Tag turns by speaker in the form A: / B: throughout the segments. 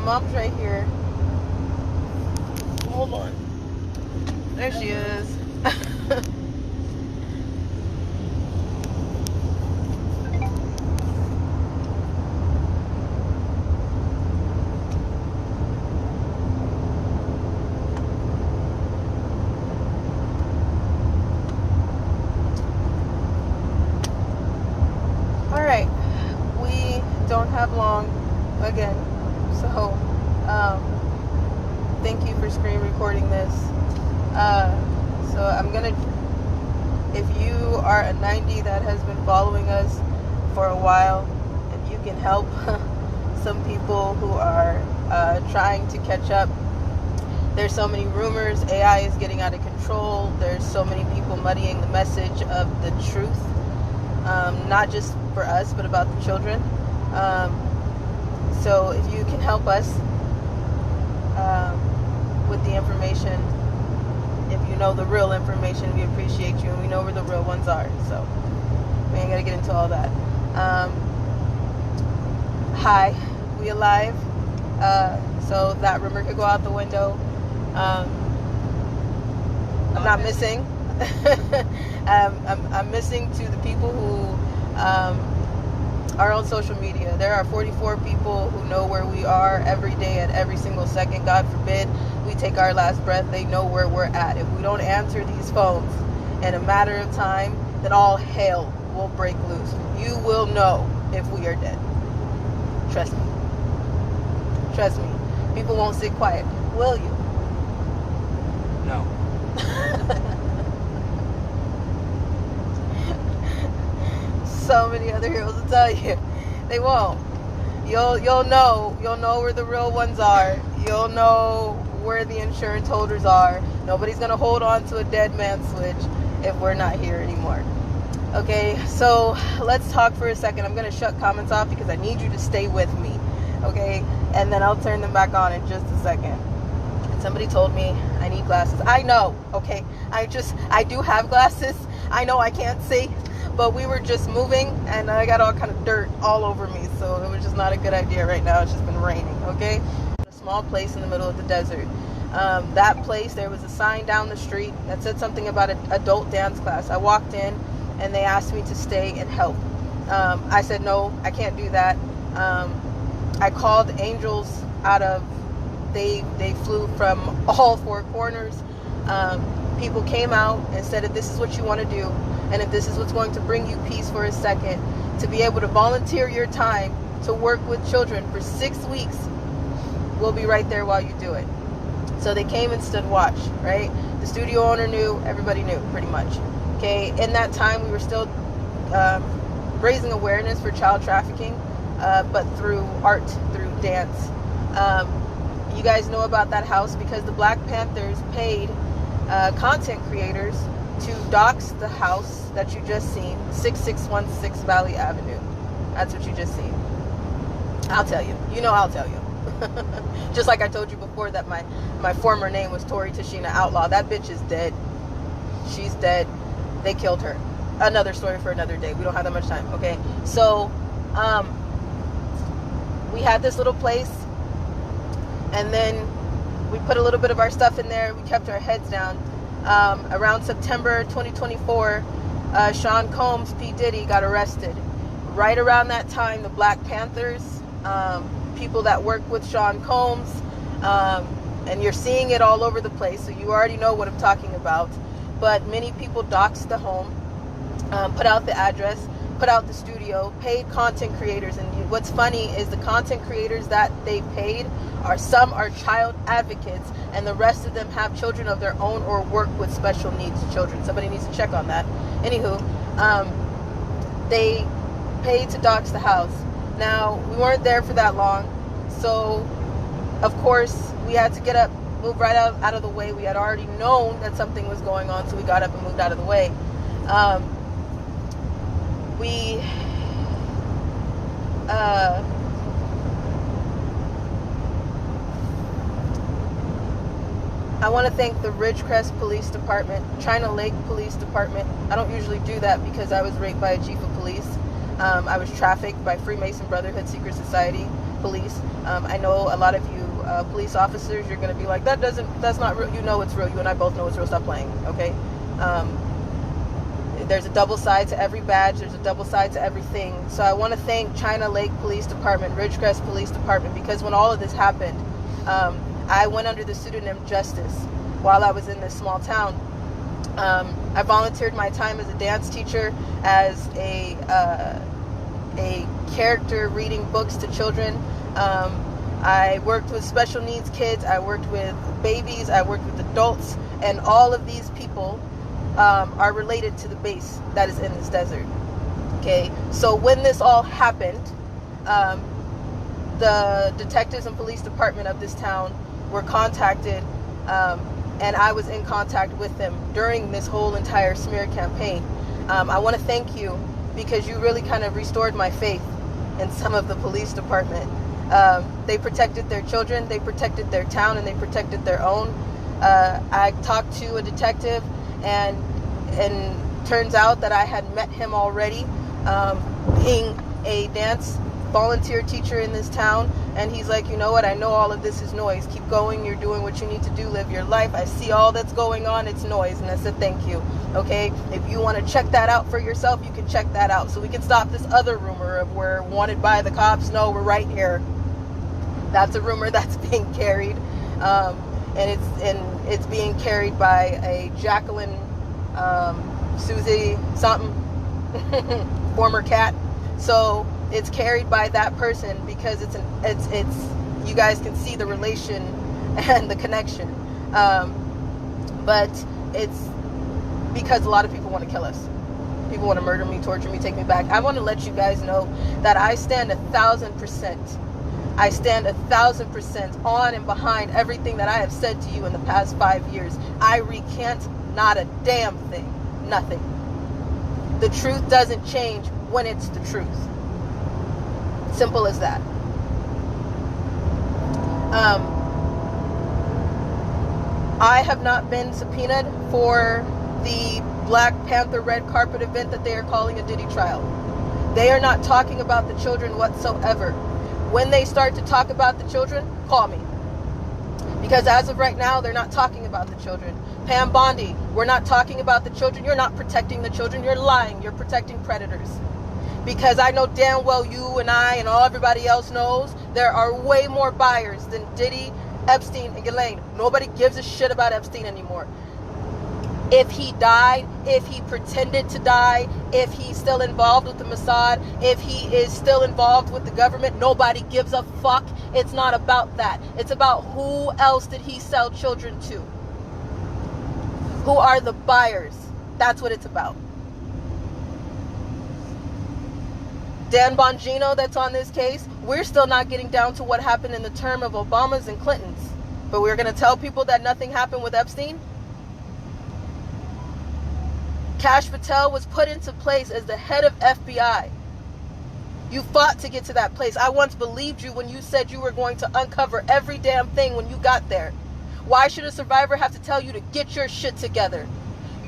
A: mom's right here. Hold on. There she is. Alright. We don't have long again. So, thank you for screen recording this. So I'm gonna, if you are a 90 that has been following us for a while, if you can help some people who are trying to catch up. There's so many rumors, AI is getting out of control, there's so many people muddying the message of the truth, not just for us, but about the children. So if you can help us with the information, if you know the real information, we appreciate you, and we know where the real ones are. So we ain't gonna get into all that. Hi, we alive. So that rumor could go out the window. I'm not missing. I'm missing to the people who are on social media. There are 44 people who know where we are every day at every single second. God forbid we take our last breath. They know where we're at. If we don't answer these phones in a matter of time, then all hell will break loose. You will know if we are dead. Trust me. Trust me. People won't sit quiet. Will you?
B: No.
A: So many other heroes will tell you they won't. You'll know where the real ones are. You'll know where the insurance holders are. Nobody's gonna hold on to a dead man switch if we're not here anymore. Okay, so let's talk for a second. I'm gonna shut comments off because I need you to stay with me. Okay, and then I'll turn them back on in just a second. Somebody told me I need glasses. I know. Okay, I do have glasses. I know I can't see. But we were just moving, and I got all kind of dirt all over me, so it was just not a good idea right now. It's just been raining, okay? A small place in the middle of the desert. That place, there was a sign down the street that said something about an adult dance class. I walked in, and they asked me to stay and help. I said, no, I can't do that. I called angels out of, they flew from all four corners. People came out and said, if this is what you want to do, and if this is what's going to bring you peace for a second, to be able to volunteer your time to work with children for 6 weeks, we'll be right there while you do it. So they came and stood watch, right? The studio owner knew, everybody knew, pretty much. Okay, in that time, we were still raising awareness for child trafficking, but through art, through dance. You guys know about that house because the Black Panthers paid content creators to dox the house that you just seen, 6616 Valley Avenue. That's what you just seen. I'll tell you. You know I'll tell you. Just like I told you before that my former name was Tori Tashina Outlaw. That bitch is dead. She's dead. They killed her. Another story for another day. We don't have that much time, okay? So, we had this little place, and then we put a little bit of our stuff in there. We kept our heads down. Around September 2024, Sean Combs, P. Diddy, got arrested. Right around that time, the Black Panthers, people that work with Sean Combs, and you're seeing it all over the place, so you already know what I'm talking about. But many people doxed the home, put out the address, put out the studio, paid content creators. And what's funny is the content creators that they paid some are child advocates, and the rest of them have children of their own or work with special needs children. Somebody needs to check on that. Anywho, they paid to dox the house. Now, we weren't there for that long, so of course we had to get up, move right out of the way. We had already known that something was going on, so we got up and moved out of the way. I want to thank the Ridgecrest Police Department, China Lake Police Department. I don't usually do that because I was raped by a chief of police. I was trafficked by Freemason Brotherhood Secret Society. police. I know a lot of you police officers, you're going to be like, that's not real. You know it's real. You and I both know it's real. Stop playing, okay? There's a double side to every badge. There's a double side to everything. So I want to thank China Lake Police Department, Ridgecrest Police Department, because when all of this happened, I went under the pseudonym Justice while I was in this small town. I volunteered my time as a dance teacher, as a character reading books to children. I worked with special needs kids. I worked with babies. I worked with adults. And all of these people are related to the base that is in this desert. Okay, so when this all happened, the detectives and police department of this town were contacted, and I was in contact with them during this whole entire smear campaign. I want to thank you, because you really kind of restored my faith in some of the police department. They protected their children, they protected their town, and they protected their own. I talked to a detective, and turns out that I had met him already, being a dance volunteer teacher in this town, and he's like, you know what, I know all of this is noise. Keep going, you're doing what you need to do, live your life. I see all that's going on, it's noise. And I said, thank you. Okay, if you want to check that out for yourself, you can check that out, so we can stop this other rumor of we're wanted by the cops. No, we're right here. That's a rumor that's being carried, and it's being carried by a Jacqueline Susie something former cat. So it's carried by that person, because it's you guys can see the relation and the connection, but it's because a lot of people want to kill us. People want to murder me, torture me, take me back. I want to let you guys know that I stand 1,000%. I stand 1,000% on and behind everything that I have said to you in the past 5 years. I recant not a damn thing. Nothing. The truth doesn't change when it's the truth. Simple as that. I have not been subpoenaed for the Black Panther red carpet event that they are calling a Diddy trial. They are not talking about the children whatsoever. When they start to talk about the children, call me. Because as of right now, they're not talking about the children. Pam Bondi, we're not talking about the children. You're not protecting the children. You're lying. You're protecting predators. Because I know damn well you and I and all everybody else knows there are way more buyers than Diddy, Epstein, and Ghislaine. Nobody gives a shit about Epstein anymore. If he died, if he pretended to die, if he's still involved with the Mossad, if he is still involved with the government, nobody gives a fuck. It's not about that. It's about who else did he sell children to? Who are the buyers? That's what it's about. Dan Bongino, that's on this case, we're still not getting down to what happened in the term of Obama's and Clinton's. But we're going to tell people that nothing happened with Epstein? Kash Patel was put into place as the head of FBI. You fought to get to that place. I once believed you when you said you were going to uncover every damn thing when you got there. Why should a survivor have to tell you to get your shit together?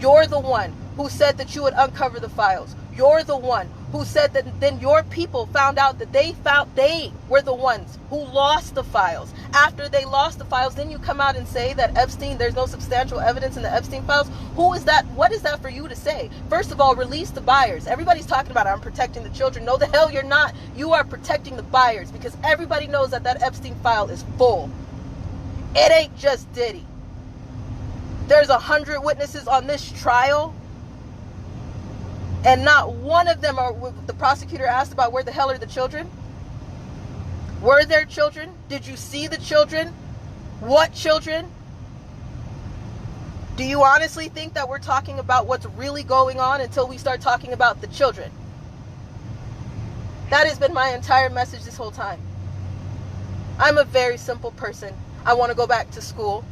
A: You're the one who said that you would uncover the files. You're the one who said that then your people found out that they were the ones who lost the files. After they lost the files, then you come out and say that Epstein, there's no substantial evidence in the Epstein files. Who is that? What is that for you to say? First of all, release the buyers. Everybody's talking about I'm protecting the children. No, the hell you're not. You are protecting the buyers, because everybody knows that that Epstein file is full. It ain't just Diddy. There's 100 witnesses on this trial, and not one of them are. The prosecutor asked about where the hell are the children? Were there children? Did you see the children? What children? Do you honestly think that we're talking about what's really going on until we start talking about the children? That has been my entire message this whole time. I'm a very simple person. I want to go back to school.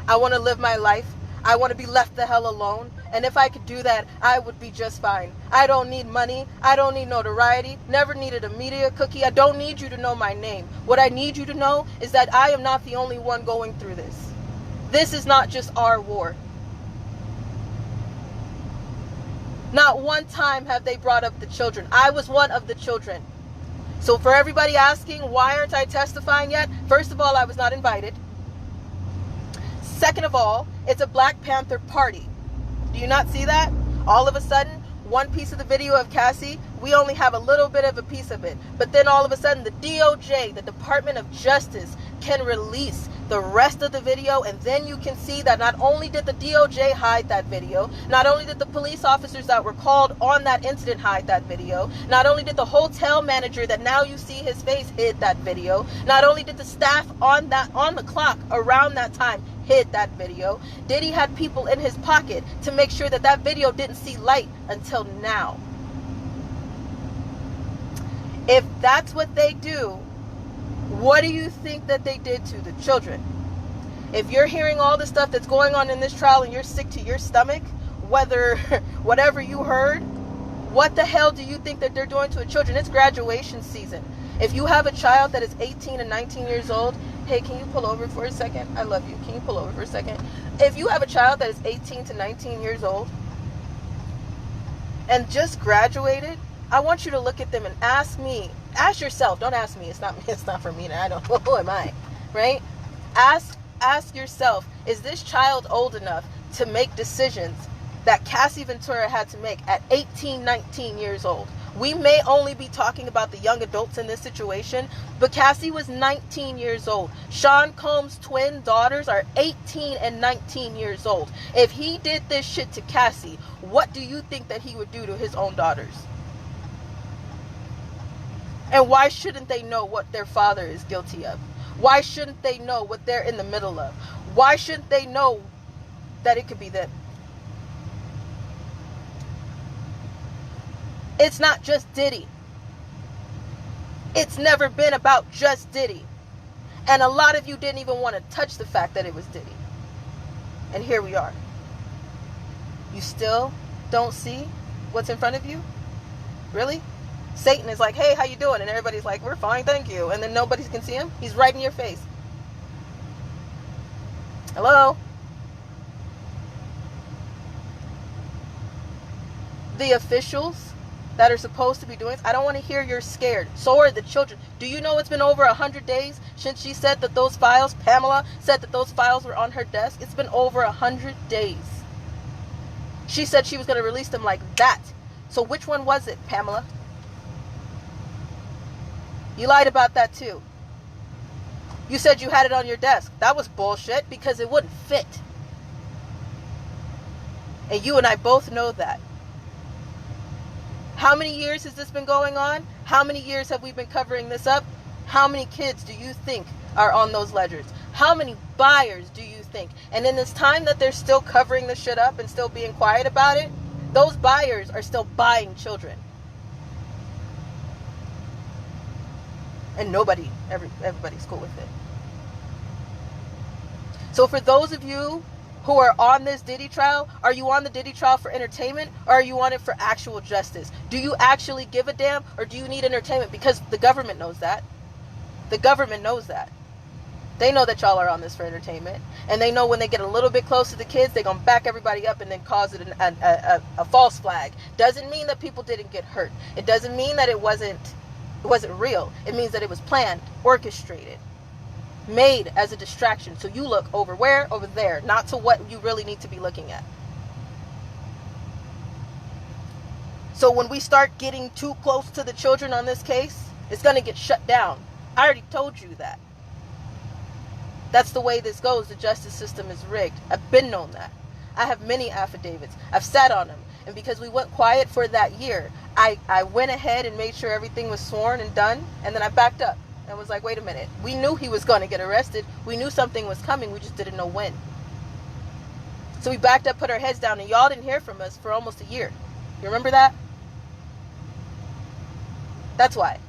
A: I want to live my life. I want to be left the hell alone. And if I could do that, I would be just fine. I don't need money. I don't need notoriety. Never needed a media cookie. I don't need you to know my name. What I need you to know is that I am not the only one going through this. This is not just our war. Not one time have they brought up the children. I was one of the children. So for everybody asking, why aren't I testifying yet? First of all, I was not invited. Second of all, it's a Black Panther party. Do you not see that? All of a sudden, one piece of the video of Cassie, we only have a little bit of a piece of it. But then all of a sudden, the DOJ, the Department of Justice, can release the rest of the video, and then you can see that not only did the DOJ hide that video, not only did the police officers that were called on that incident hide that video, not only did the hotel manager that now you see his face hid that video, not only did the staff on the clock around that time hid that video, Diddy had people in his pocket to make sure that that video didn't see light until now. If that's what they do, what do you think that they did to the children? If you're hearing all the stuff that's going on in this trial and you're sick to your stomach, whatever you heard, what the hell do you think that they're doing to the children? It's graduation season. If you have a child that is 18 and 19 years old, hey, can you pull over for a second? I love you. Can you pull over for a second? If you have a child that is 18 to 19 years old and just graduated, I want you to look at them and ask yourself, don't ask me, it's not for me, I don't, who am I, right? Ask yourself, is this child old enough to make decisions that Cassie Ventura had to make at 18, 19 years old? We may only be talking about the young adults in this situation, but Cassie was 19 years old. Sean Combs' twin daughters are 18 and 19 years old. If he did this shit to Cassie, what do you think that he would do to his own daughters? And why shouldn't they know what their father is guilty of? Why shouldn't they know what they're in the middle of? Why shouldn't they know that it could be them? It's not just Diddy. It's never been about just Diddy. And a lot of you didn't even want to touch the fact that it was Diddy. And here we are. You still don't see what's in front of you? Really? Satan is like, hey, how you doing? And everybody's like, we're fine, thank you. And then nobody can see him. He's right in your face. Hello? The officials that are supposed to be doing this, I don't want to hear you're scared. So are the children. Do you know it's been over 100 days since she said that those files, Pamela said that those files were on her desk? It's been over 100 days. She said she was going to release them like that. So which one was it, Pamela? You lied about that too. You said you had it on your desk. That was bullshit because it wouldn't fit. And you and I both know that. How many years has this been going on? How many years have we been covering this up? How many kids do you think are on those ledgers? How many buyers do you think? And in this time that they're still covering the shit up and still being quiet about it, those buyers are still buying children. And everybody's cool with it. So for those of you who are on this Diddy trial, are you on the Diddy trial for entertainment or are you on it for actual justice? Do you actually give a damn or do you need entertainment? Because the government knows that. The government knows that. They know that y'all are on this for entertainment. And they know when they get a little bit close to the kids, they're going to back everybody up and then cause it a false flag. Doesn't mean that people didn't get hurt. It doesn't mean that it wasn't real. It means that it was planned, orchestrated, made as a distraction. So you look over where? Over there, not to what you really need to be looking at. So when we start getting too close to the children on this case, it's going to get shut down. I already told you that. That's the way this goes. The justice system is rigged. I've been known that. I have many affidavits. I've sat on them. And because we went quiet for that year, I went ahead and made sure everything was sworn and done. And then I backed up and was like, wait a minute. We knew he was going to get arrested. We knew something was coming. We just didn't know when. So we backed up, put our heads down, and y'all didn't hear from us for almost a year. You remember that? That's why.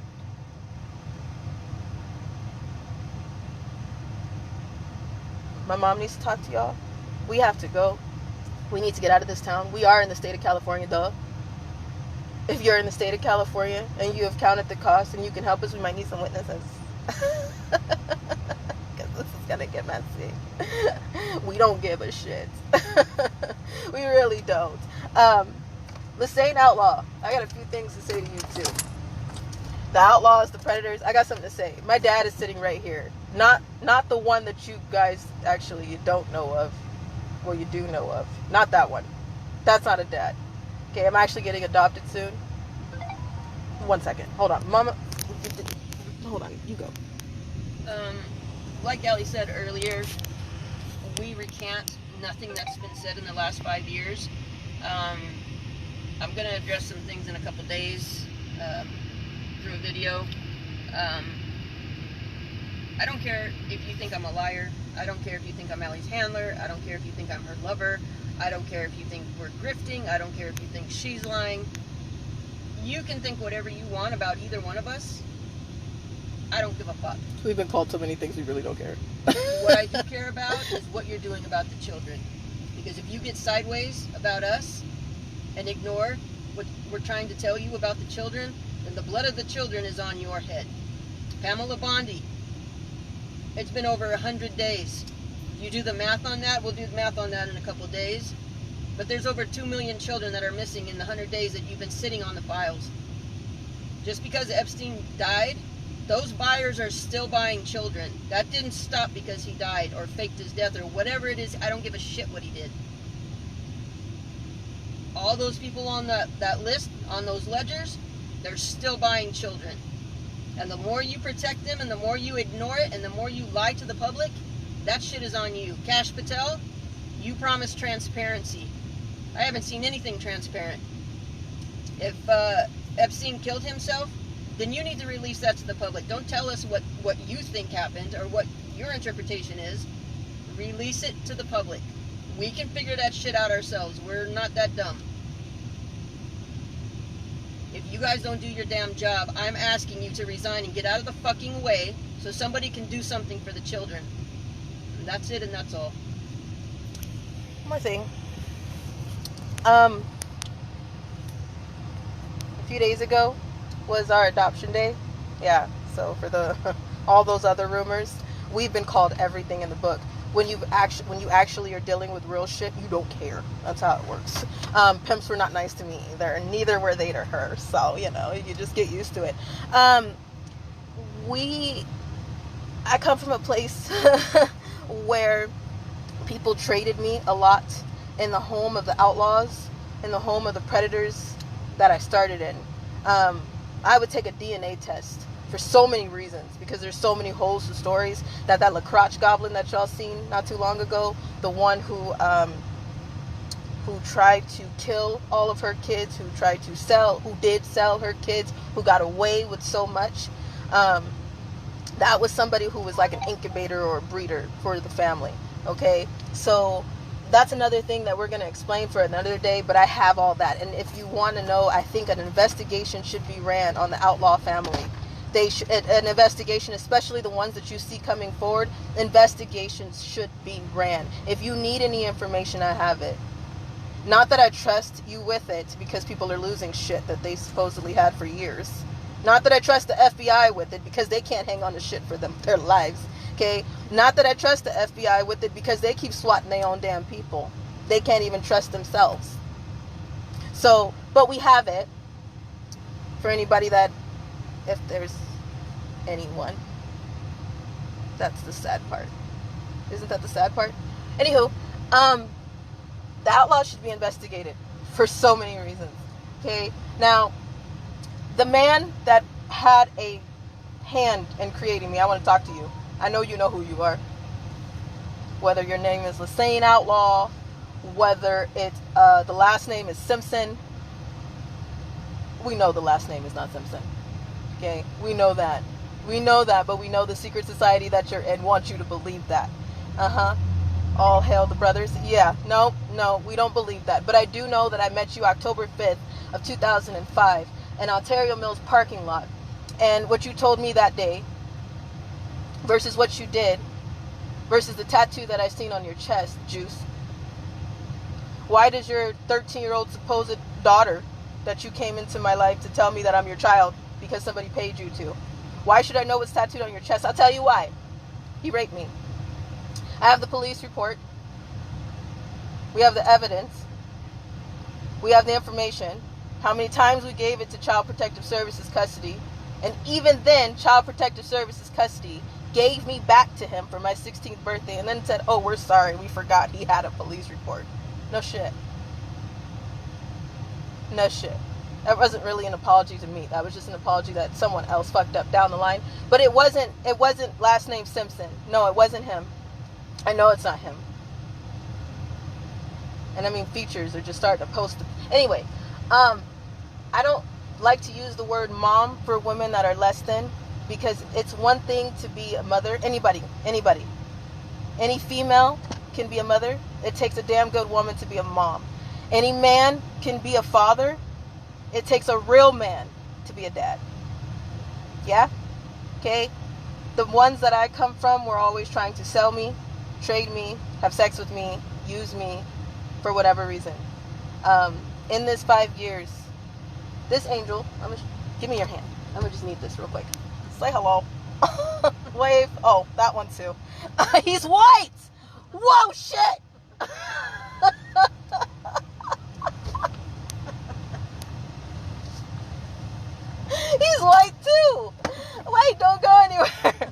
A: My mom needs to talk to y'all. We have to go. We need to get out of this town. We are in the state of California, duh. If you're in the state of California and you have counted the cost and you can help us, we might need some witnesses. Because this is going to get messy. We don't give a shit. We really don't. Lassane Outlaw, I got a few things to say to you too. The outlaws, the predators. I got something to say. My dad is sitting right here. Not the one that you guys actually you don't know of. Well, you do know of. Not that one. That's not a dad. Okay, I'm actually getting adopted soon. 1 second. Hold on. Mama. Hold on. You go.
C: Like Ellie said earlier, we recant nothing that's been said in the last 5 years. I'm going to address some things in a couple days through a video. I don't care if you think I'm a liar. I don't care if you think I'm Allie's handler. I don't care if you think I'm her lover. I don't care if you think we're grifting. I don't care if you think she's lying. You can think whatever you want about either one of us. I don't give a fuck.
A: We've been called so many things we really don't care.
C: What I do care about is what you're doing about the children. Because if you get sideways about us and ignore what we're trying to tell you about the children, then the blood of the children is on your head. Pamela Bondi, it's been over 100 days. You do the math on that, we'll do the math on that in a couple of days. But there's over 2 million children that are missing in the 100 days that you've been sitting on the files. Just because Epstein died, those buyers are still buying children. That didn't stop because he died or faked his death or whatever it is. I don't give a shit what he did. All those people on that list, on those ledgers, they're still buying children. And the more you protect them and the more you ignore it and the more you lie to the public, that shit is on you. Kash Patel, you promised transparency. I haven't seen anything transparent. If Epstein killed himself, then you need to release that to the public. Don't tell us what you think happened or what your interpretation is. Release it to the public. We can figure that shit out ourselves. We're not that dumb. If you guys don't do your damn job, I'm asking you to resign and get out of the fucking way so somebody can do something for the children. And that's it and that's all.
A: One more thing. A few days ago was our adoption day. Yeah, so for the all those other rumors, we've been called everything in the book. When you actually are dealing with real shit, you don't care. That's how it works. Pimps were not nice to me either, and neither were they to her. So, you just get used to it. I come from a place where people traded me a lot in the home of the outlaws, in the home of the predators that I started in. I would take a DNA test for so many reasons, because there's so many holes to stories. That LaCroix goblin that y'all seen not too long ago, the one who tried to kill all of her kids, who did sell her kids, who got away with so much. That was somebody who was like an incubator or a breeder for the family. Okay, so that's another thing that we're going to explain for another day, but I have all that. And if you want to know, I think an investigation should be ran on the outlaw family. An investigation, especially the ones that you see coming forward, investigations should be ran. If you need any information, I have it. Not that I trust you with it, because people are losing shit that they supposedly had for years. Not that I trust the FBI with it, because they can't hang on to shit for their lives. Okay? Not that I trust the FBI with it, because they keep swatting their own damn people. They can't even trust themselves. So, but we have it. For anybody that, if there's anyone, that's the sad part. Isn't that the sad part? Anywho, the outlaws should be investigated for so many reasons. Okay? Now, the man that had a hand in creating me, I want to talk to you. I know you know who you are. Whether your name is Lassane Outlaw, whether it's the last name is Simpson. We know the last name is not Simpson. Okay? We know that. We know that, but we know the secret society that you're in wants you to believe that. All hail the brothers. Yeah, no, we don't believe that. But I do know that I met you October 5th of 2005 in Ontario Mills parking lot. And what you told me that day versus what you did versus the tattoo that I seen on your chest, Juice. Why does your 13-year-old supposed daughter that you came into my life to tell me that I'm your child because somebody paid you to? Why should I know what's tattooed on your chest? I'll tell you why. He raped me. I have the police report. We have the evidence. We have the information. How many times we gave it to Child Protective Services custody. And even then, Child Protective Services custody gave me back to him for my 16th birthday and then said, oh, we're sorry, we forgot he had a police report. No shit. No shit. That wasn't really an apology to me. That was just an apology that someone else fucked up down the line. But it wasn't last name Simpson. No, it wasn't him. I know it's not him. And I mean, features are just starting to post. Anyway, I don't like to use the word mom for women that are less than, because it's one thing to be a mother. Anybody, any female can be a mother. It takes a damn good woman to be a mom. Any man can be a father. It takes a real man to be a dad. Yeah? Okay? The ones that I come from were always trying to sell me, trade me, have sex with me, use me for whatever reason. In this 5 years, this angel, give me your hand. I'm going to just need this real quick. Say hello. Wave. Oh, that one too. He's white. Whoa, shit. He's white too. Wait, don't go anywhere.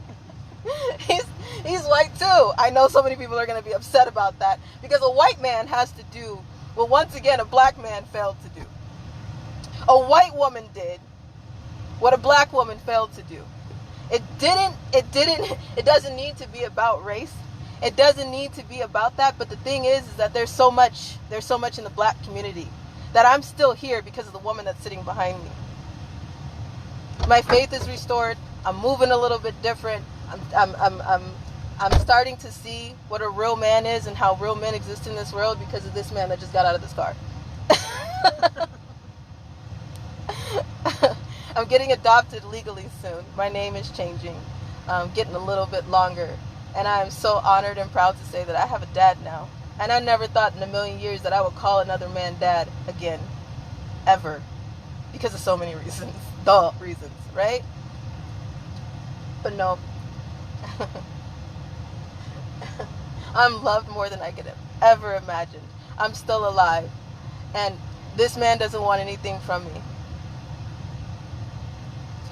A: He's white too. I know so many people are going to be upset about that, because a white man has to do what once again a black man failed to do. A white woman did what a black woman failed to do. It doesn't need to be about race. It doesn't need to be about that. But the thing is that there's so much in the black community that I'm still here because of the woman that's sitting behind me. My faith is restored. I'm moving a little bit different. I'm starting to see what a real man is and how real men exist in this world because of this man that just got out of this car. I'm getting adopted legally soon. My name is changing. I'm getting a little bit longer. And I'm so honored and proud to say that I have a dad now. And I never thought in a million years that I would call another man dad again. Ever. Because of so many reasons. Duh reasons, right? But no. I'm loved more than I could have ever imagined. I'm still alive. And this man doesn't want anything from me.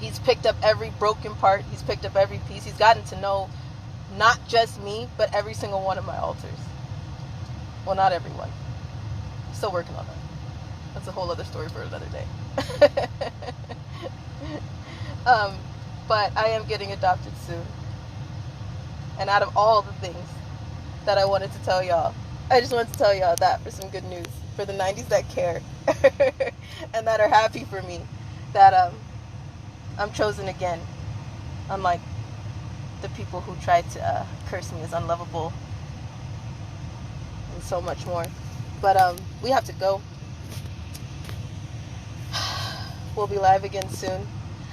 A: He's picked up every broken part. He's picked up every piece. He's gotten to know not just me, but every single one of my alters. Well, not everyone. Still working on that. That's a whole other story for another day. But I am getting adopted soon. And out of all the things that I wanted to tell y'all, I just wanted to tell y'all that for some good news. For the 90s that care. And that are happy for me. That I'm chosen again. Unlike the people who tried to curse me as unlovable. And so much more. But we have to go. We'll be live again soon.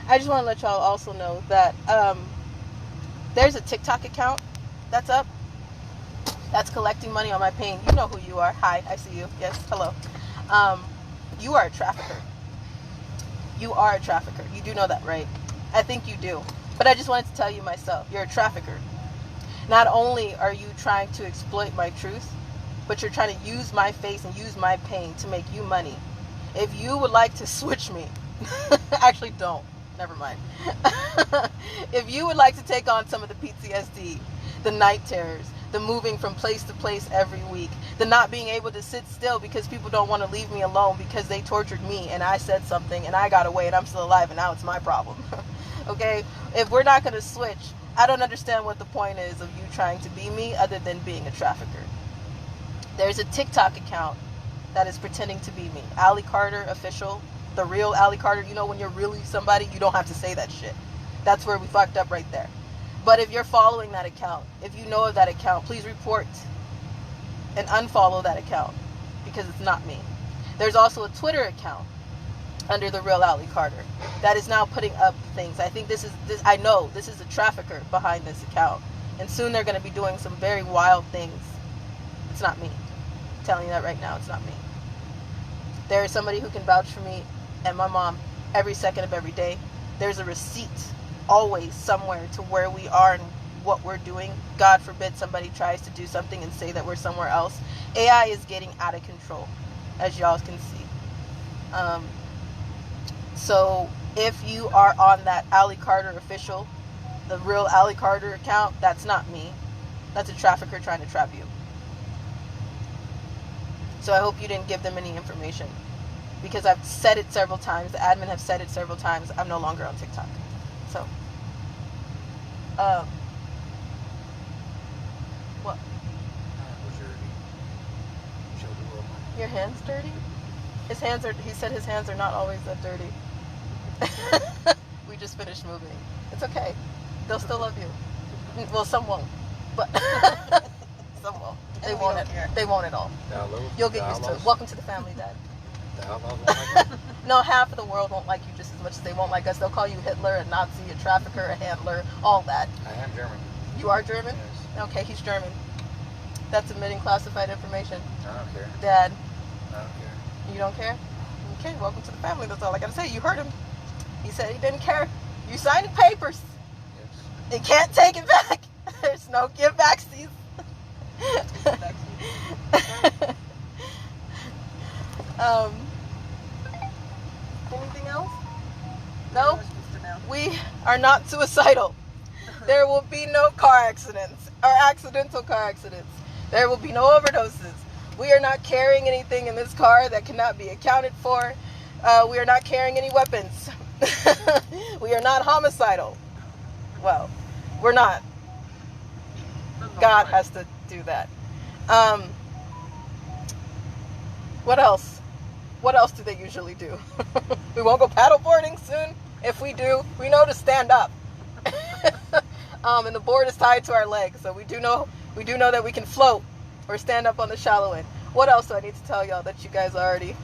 A: I just want to let y'all also know that there's a TikTok account that's up. That's collecting money on my pain. You know who you are. Hi, I see you. Yes, hello. You are a trafficker. You are a trafficker. You do know that, right? I think you do. But I just wanted to tell you myself, you're a trafficker. Not only are you trying to exploit my truth, but you're trying to use my face and use my pain to make you money. If you would like to switch me, actually don't. Never mind. If you would like to take on some of the PTSD, the night terrors, the moving from place to place every week, the not being able to sit still because people don't want to leave me alone because they tortured me and I said something and I got away and I'm still alive and now it's my problem. Okay? If we're not going to switch, I don't understand what the point is of you trying to be me other than being a trafficker. There's a TikTok account that is pretending to be me. Allie Carter official. The real Allie Carter. You know when you're really somebody, you don't have to say that shit. That's where we fucked up right there. But if you're following that account, if you know of that account, please report and unfollow that account because it's not me. There's also a Twitter account under the real Allie Carter that is now putting up things. I think I know this is a trafficker behind this account. And soon they're going to be doing some very wild things. It's not me. I'm telling you that right now, it's not me. There is somebody who can vouch for me and my mom every second of every day. There's a receipt always somewhere to where we are and what we're doing. God forbid somebody tries to do something and say that we're somewhere else. AI is getting out of control, as y'all can see. So if you are on that Allie Carter official, the real Allie Carter account, that's not me. That's a trafficker trying to trap you. So I hope you didn't give them any information. Because I've said it several times. The admin have said it several times. I'm no longer on TikTok. So, what? Your hands dirty? His hands are. He said his hands are not always that dirty. We just finished moving. It's okay. They'll still love you. Well, some won't, but some won't. They won't it. They won't at all. You'll get used to it. Welcome to the family, Dad.
B: The outlaws won't like you?
A: No, half of the world won't like you just as much as they won't like us. They'll call you Hitler, a Nazi, a trafficker, a handler, all that.
B: I am German.
A: You are German?
B: Yes.
A: Okay, he's German. That's admitting classified information.
B: I don't care.
A: Dad,
B: I don't care.
A: you don't care? Okay, welcome to the family. That's all I gotta say. You heard him. He said he didn't care. You signed papers.
B: Yes.
A: You can't take it back. There's no give backsies. Anything else? No? We are not suicidal. There will be no car accidents or accidental car accidents. There will be no overdoses. We are not carrying anything in this car that cannot be accounted for. We are not carrying any weapons. We are not homicidal. Well, we're not. God has to do that. What else? What else do they usually do? We won't go paddleboarding soon. If we do, we know to stand up. And the board is tied to our legs, so we do know that we can float or stand up on the shallow end. What else do I need to tell y'all that you guys already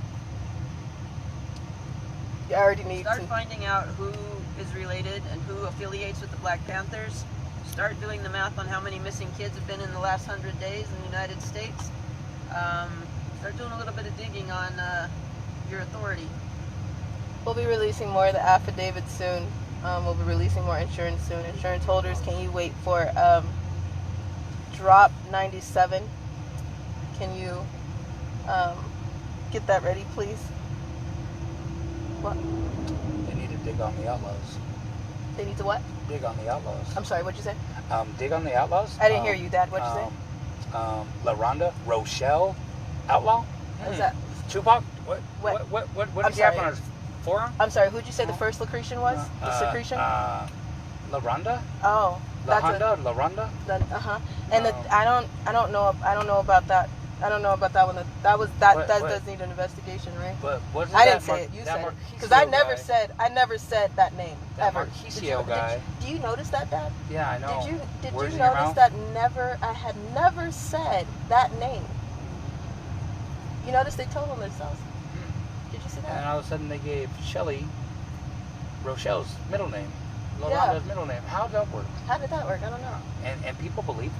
A: need
C: Start
A: to
C: finding out who is related and who affiliates with the Black Panthers. Start doing the math on how many missing kids have been in the last 100 days in the United States. Start doing a little bit of digging on your authority.
A: We'll be releasing more of the affidavits soon. We'll be releasing more insurance soon. Insurance holders, can you wait for drop 97? Can you get that ready, please? What?
B: They need to dig on the outlaws.
A: They need to what?
B: Dig on the outlaws.
A: I'm sorry, what'd you say?
B: Dig on the outlaws.
A: I didn't hear you, Dad. What'd you say?
B: LaRonda Rochelle outlaw.
A: What's that?
B: Tupac.
A: What?
B: What
A: I'm
B: does he have
A: sorry.
B: on his forearm?
A: I'm sorry, who'd you say the first secretion was? The secretion?
B: LaRonda.
A: Oh, that's
B: LaRonda.
A: And I don't know about that. I don't know about that one. That does need an investigation, right?
B: But wasn't
A: I
B: that
A: didn't say it. You said it. Because
B: Marquisio
A: I never said that name
B: that
A: ever.
B: Marquisio guy.
A: Do you notice that, Dad?
B: Yeah, I know.
A: Did
B: Words
A: you
B: in your
A: notice
B: mouth?
A: that I had never said that name? You notice they told on themselves. Did you see that?
B: And all of a sudden they gave Shelley Rochelle's middle name, LaRonda's middle name. How did that work?
A: How did that work? I don't know.
B: And people believe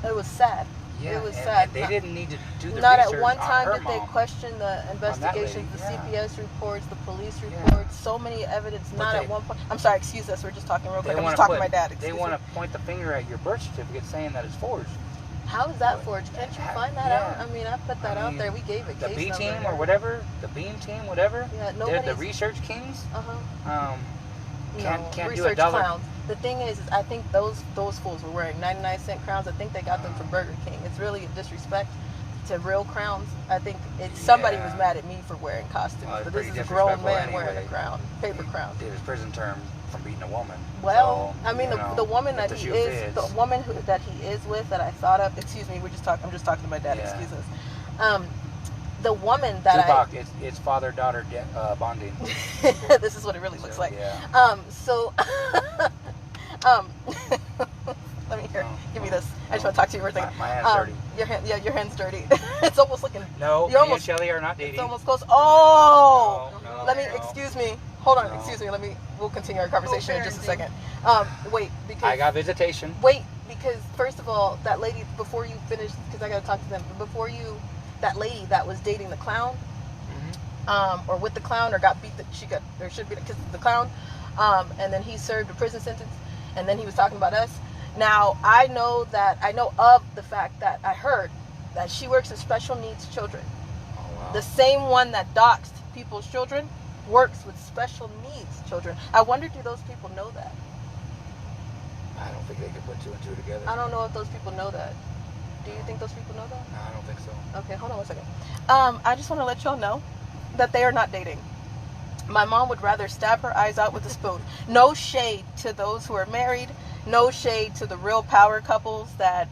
B: it.
A: It was sad.
B: Yeah,
A: it was
B: and
A: sad.
B: they didn't need to do the
A: Not
B: research
A: at one
B: on
A: time
B: her
A: did they
B: mom.
A: question the investigations, the
B: lady,
A: CPS reports, the police
B: Yeah.
A: reports, so many evidence.
B: But
A: Not at one point. I'm sorry, excuse us. We're just talking real quick. I'm just talking to my dad.
B: They
A: Excuse
B: want
A: me.
B: to point the finger at your birth certificate saying that it's forged.
A: How is that forged? Can't you find that
B: Yeah.
A: out? I mean, I put that out there. We gave it.
B: The
A: case
B: B
A: number
B: team
A: and
B: or
A: everything.
B: whatever, the Beam team, whatever.
A: Yeah,
B: They're the
A: nobody's.
B: research kings.
A: No,
B: Can't do
A: research
B: a dollar.
A: clowns. The thing is I think those fools were wearing 99-cent crowns. I think they got them from Burger King. It's really a disrespect to real crowns. I think somebody was mad at me for wearing costumes,
B: Well, it's
A: but this
B: pretty
A: is a grown man
B: disrespectful
A: wearing a
B: anyway.
A: crown, paper crown.
B: Did his prison term from beating a woman.
A: Well,
B: So,
A: I mean,
B: you know,
A: the woman
B: if
A: that
B: the
A: he
B: shoe
A: is,
B: fits.
A: the woman that he is with, that I thought of. Excuse me, I'm just talking to my dad.
B: Yeah.
A: Excuse us. The woman that
B: Tupac, it's father-daughter bonding.
A: this is what it really looks like.
B: Yeah.
A: Let me hear.
B: Oh,
A: Give me this. I just want to talk to you for a second.
B: My hand's dirty.
A: Your hand's dirty. It's almost looking.
B: No,
A: You're
B: me
A: almost-
B: and Shelly are not dating.
A: It's almost close. Oh.
B: No,
A: Let me.
B: no.
A: Excuse me. Hold on.
B: No.
A: Excuse me. We'll continue our conversation in just a second. Wait, because
B: I got visitation.
A: Wait, because first of all, that lady, before you finish, because I got to talk to them, but that lady that was dating the clown, or with the clown, or got beat, should be, because the clown, and then he served a prison sentence, and then he was talking about us. Now, I know of the fact that I heard that she works with special needs children.
B: Oh, wow.
A: The same one that doxed people's children works with special needs children. I wonder, do those people know that?
B: I don't think they could put two and two together.
A: I don't know if those people know that. Do you think those people know that?
B: No, I don't think so.
A: Okay, hold on one second. I just want to let y'all know that they are not dating. My mom would rather stab her eyes out with a spoon. No shade to those who are married. No shade to the real power couples that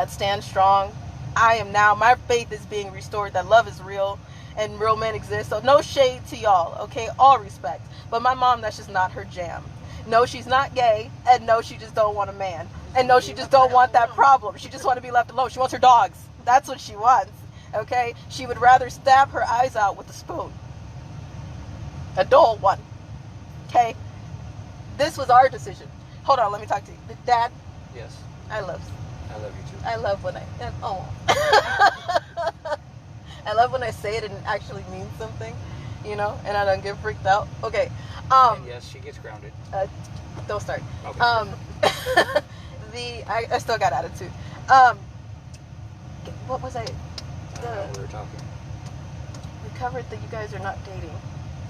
A: stand strong. I am now, my faith is being restored, that love is real and real men exist. So no shade to y'all, okay? All respect. But my mom, that's just not her jam. No, she's not gay, and no, she just don't want a man. And no, she just don't want that problem. She just want to be left alone. She wants her dogs. That's what she wants, okay? She would rather stab her eyes out with a spoon. A dull one, okay? This was our decision. Hold on, let me talk to you. Dad?
B: Yes.
A: I love
B: you too.
A: I love when I love when I say it and it actually means something, you know, and I don't get freaked out. Okay.
B: And yes, she gets grounded.
A: Don't start.
B: Okay.
A: I still got attitude. What was I?
B: We were talking.
A: We covered that you guys are not dating.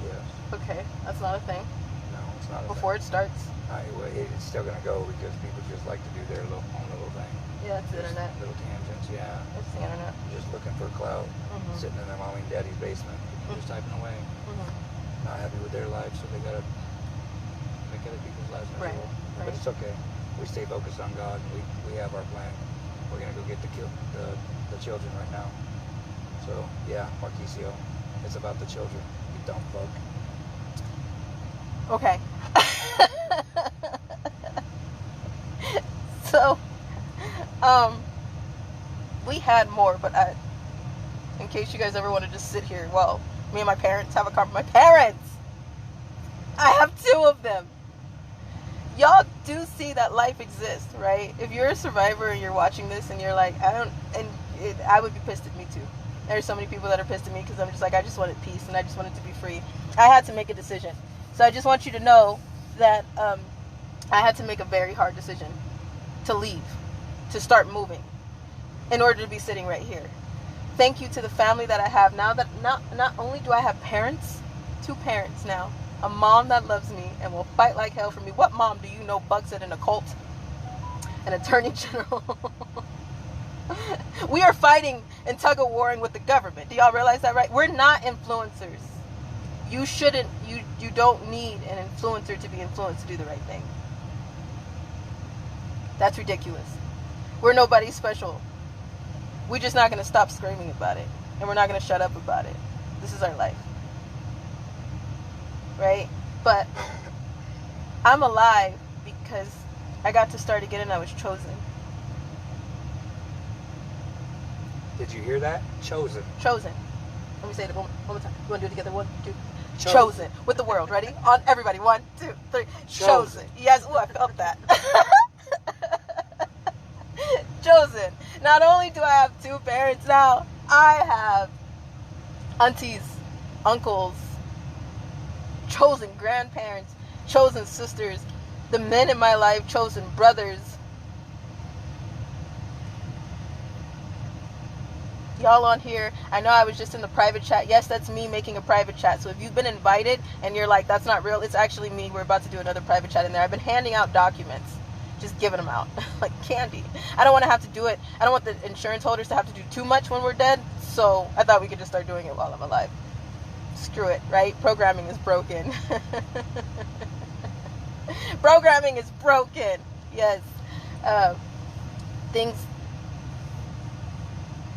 B: Yes.
A: Okay, that's not a thing.
B: No, it's not.
A: Before it starts.
B: It's still gonna go because people just like to do their own little thing.
A: Yeah, it's the internet.
B: Little tangents, yeah.
A: It's the internet.
B: Just looking for clout, sitting in their mommy and daddy's basement, just typing away. Not happy with their life, so they gotta make other people's lives miserable.
A: Right.
B: But it's okay. We stay focused on God, and we have our plan. We're gonna go get the children right now. So yeah, Marquisio, it's about the children. You dumb fuck.
A: Okay. So, we had more, but in case you guys ever want to just sit here, well, me and my parents have a conversation. My parents! I have 2 of them. Y'all do see that life exists, right? If you're a survivor and you're watching this and you're like, I would be pissed at me too. There's so many people that are pissed at me because I'm just like, I just wanted peace and I just wanted to be free. I had to make a decision. So I just want you to know that I had to make a very hard decision to leave, to start moving, in order to be sitting right here. Thank you to the family that I have now. That not only do I have parents, 2 parents now, a mom that loves me and will fight like hell for me. What mom do you know bugs at an occult? An attorney general. We are fighting and tug-of-warring with the government. Do y'all realize that, right? We're not influencers. You don't need an influencer to be influenced to do the right thing. That's ridiculous. We're nobody special. We're just not going to stop screaming about it. And we're not going to shut up about it. This is our life. Right? But I'm alive because I got to start again and I was chosen.
B: Did you hear that? Chosen.
A: Chosen. Let me say it one more time. You want to do it together? 1, 2. Chosen. With the world. Ready? On everybody. 1, 2, 3. Chosen. Yes. Ooh, I felt that. Chosen. Not only do I have 2 parents now, I have aunties, uncles, chosen grandparents, chosen sisters, the men in my life, chosen brothers. Y'all on here, I know I was just in the private chat. Yes, that's me making a private chat. So if you've been invited and you're like, that's not real, it's actually me. We're about to do another private chat in there. I've been handing out documents, just giving them out like candy. I don't want to have to do it. I don't want the insurance holders to have to do too much when we're dead. So I thought we could just start doing it while I'm alive. Screw it, right? Programming is broken. Programming is broken. Yes. Things,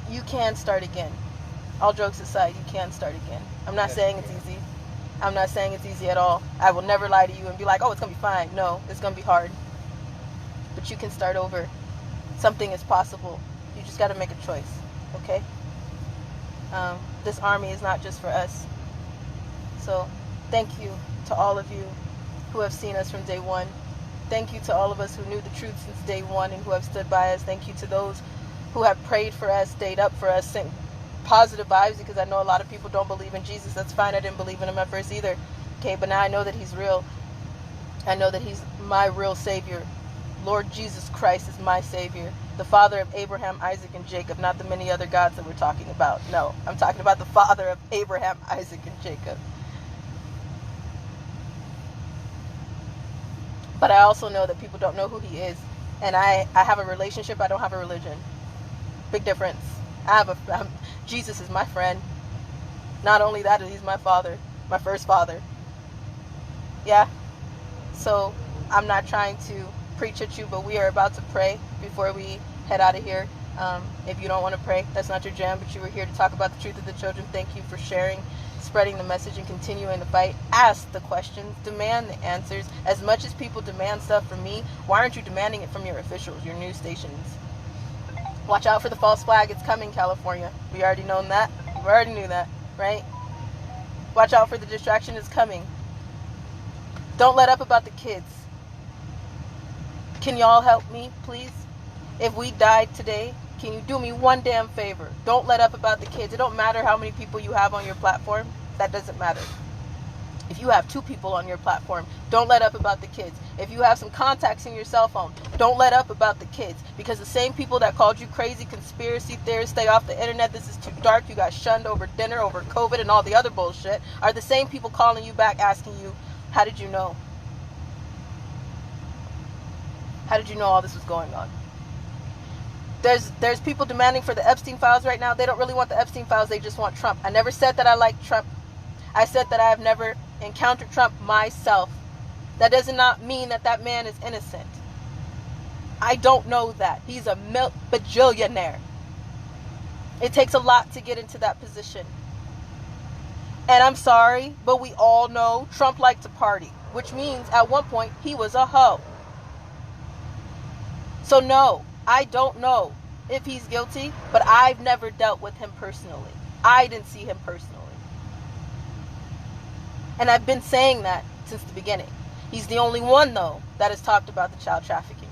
A: you can start again. All jokes aside, you can start again. I'm not saying it's easy. I'm not saying it's easy at all. I will never lie to you and be like, oh, it's going to be fine. No, it's going to be hard. But you can start over. Something is possible. You just got to make a choice, okay? This army is not just for us. So thank you to all of you who have seen us from day one. Thank you to all of us who knew the truth since day one and who have stood by us. Thank you to those who have prayed for us, stayed up for us, sent positive vibes, because I know a lot of people don't believe in Jesus. That's fine. I didn't believe in him at first either. Okay, but now I know that he's real. I know that he's my real Savior. Lord Jesus Christ is my Savior. The Father of Abraham, Isaac, and Jacob, not the many other gods that we're talking about. No, I'm talking about the Father of Abraham, Isaac, and Jacob. But I also know that people don't know who he is. And I have a relationship, I don't have a religion. Big difference. Jesus is my friend. Not only that, he's my father, my first father. Yeah? So I'm not trying to preach at you, but we are about to pray before we head out of here. If you don't want to pray, that's not your jam, but you were here to talk about the truth of the children. Thank you for sharing, spreading the message, and continuing the fight. Ask the questions, demand the answers. As much as people demand stuff from me, why aren't you demanding it from your officials, your news stations? Watch out for the false flag. It's coming, California. We already known that. We already knew that, right? Watch out for the distraction. It's coming. Don't let up about the kids. Can y'all help me, please? If we died today, can you do me one damn favor? Don't let up about the kids. It don't matter how many people you have on your platform. That doesn't matter. If you have 2 people on your platform, don't let up about the kids. If you have some contacts in your cell phone, don't let up about the kids. Because the same people that called you crazy conspiracy theorists, stay off the internet, this is too dark, you got shunned over dinner, over COVID, and all the other bullshit, are the same people calling you back asking you, how did you know? How did you know all this was going on? There's people demanding for the Epstein files right now. They don't really want the Epstein files, they just want Trump. I never said that I like Trump. I said that I have never encountered Trump myself. That does not mean that that man is innocent. I don't know that. He's a bajillionaire. It takes a lot to get into that position. And I'm sorry, but we all know Trump liked to party, which means at one point he was a hoe. So no, I don't know if he's guilty, but I've never dealt with him personally. I didn't see him personally. And I've been saying that since the beginning. He's the only one, though, that has talked about the child trafficking.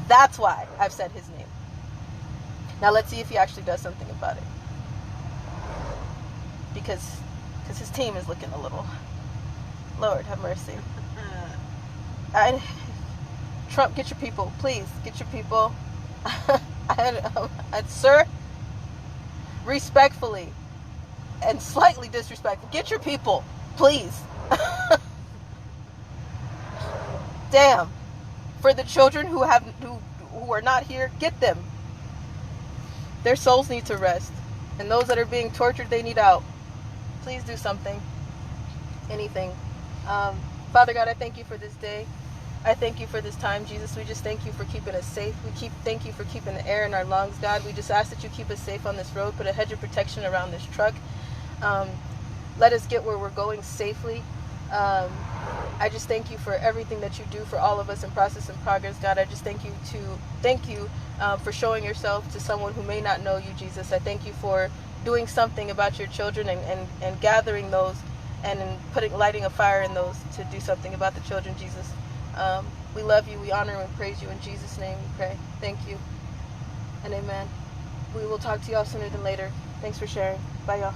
A: That's why I've said his name. Now let's see if he actually does something about it. Because his team is looking a little... Lord, have mercy. Trump, get your people. Please, get your people. Sir, respectfully and slightly disrespectful, get your people. Please. Damn. For the children who are not here, get them. Their souls need to rest. And those that are being tortured, they need out. Please do something. Anything. Father God, I thank you for this day. I thank you for this time, Jesus. We just thank you for keeping us safe. Thank you for keeping the air in our lungs, God. We just ask that you keep us safe on this road. Put a hedge of protection around this truck. Let us get where we're going safely. I just thank you for everything that you do for all of us in Process and Progress, God. I just thank you for showing yourself to someone who may not know you, Jesus. I thank you for doing something about your children and gathering those and lighting a fire in those to do something about the children, Jesus. We love you, we honor and praise you. In Jesus' name we pray. Thank you and amen. We will talk to y'all sooner than later. Thanks for sharing. Bye, y'all.